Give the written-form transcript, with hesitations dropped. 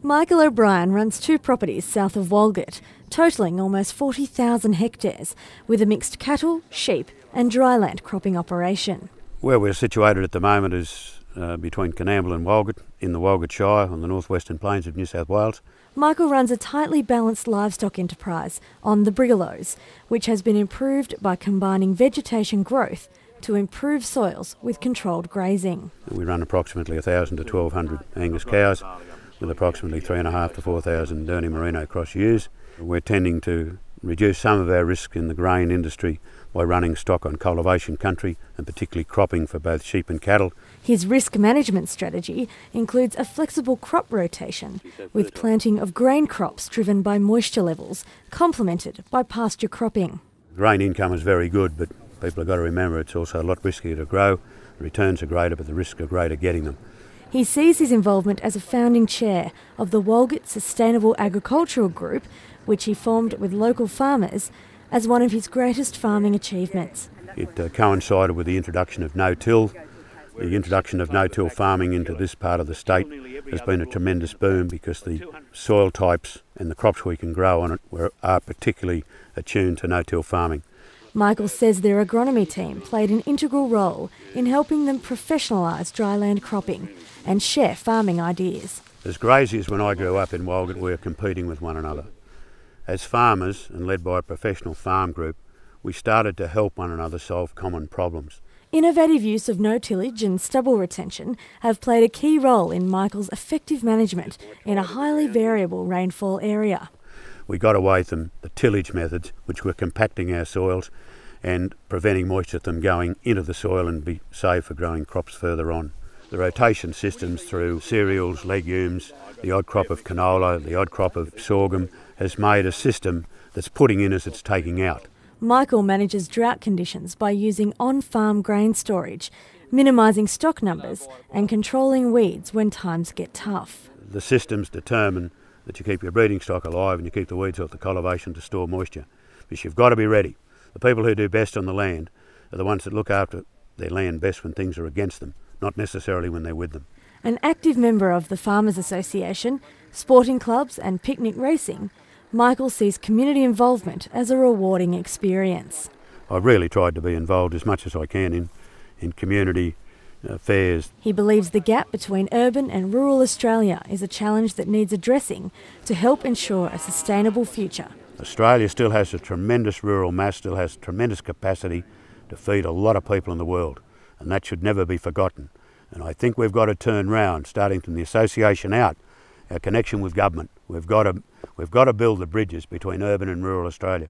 Michael O'Brien runs 2 properties south of Walgett, totalling almost 40,000 hectares, with a mixed cattle, sheep and dryland cropping operation. Where we're situated at the moment is between Coonamble and Walgett, in the Walgett Shire on the northwestern plains of New South Wales. Michael runs a tightly balanced livestock enterprise on the Brigalows, which has been improved by combining vegetation growth to improve soils with controlled grazing. We run approximately 1,000 to 1,200 Angus cows with approximately 3,500 to 4,000 Derny Merino cross ewes. We're tending to reduce some of our risk in the grain industry by running stock on cultivation country and particularly cropping for both sheep and cattle. His risk management strategy includes a flexible crop rotation with planting of grain crops driven by moisture levels, complemented by pasture cropping. Grain income is very good, but people have got to remember it's also a lot riskier to grow. The returns are greater, but the risks are greater getting them. He sees his involvement as a founding chair of the Walgett Sustainable Agricultural Group, which he formed with local farmers, as one of his greatest farming achievements. It coincided with the introduction of no-till. The introduction of no-till farming into this part of the state has been a tremendous boom because the soil types and the crops we can grow on it are particularly attuned to no-till farming. Michael says their agronomy team played an integral role in helping them professionalise dryland cropping and share farming ideas. As graziers, when I grew up in Walgett, we were competing with one another. As farmers, and led by a professional farm group, we started to help one another solve common problems. Innovative use of no-tillage and stubble retention have played a key role in Michael's effective management in a highly variable rainfall area. We got away from the tillage methods, which were compacting our soils and preventing moisture from going into the soil and be safe for growing crops further on. The rotation systems through cereals, legumes, the odd crop of canola, the odd crop of sorghum has made a system that's putting in as it's taking out. Michael manages drought conditions by using on-farm grain storage, minimising stock numbers and controlling weeds when times get tough. The systems determine that you keep your breeding stock alive and you keep the weeds off the cultivation to store moisture. Because you've got to be ready. The people who do best on the land are the ones that look after their land best when things are against them, not necessarily when they're with them. An active member of the Farmers Association, sporting clubs and picnic racing, Michael sees community involvement as a rewarding experience. I've really tried to be involved as much as I can in community affairs. He believes the gap between urban and rural Australia is a challenge that needs addressing to help ensure a sustainable future. Australia still has a tremendous rural mass, still has tremendous capacity to feed a lot of people in the world, and that should never be forgotten. And I think we've got to turn round, starting from the association out, our connection with government. We've got to build the bridges between urban and rural Australia.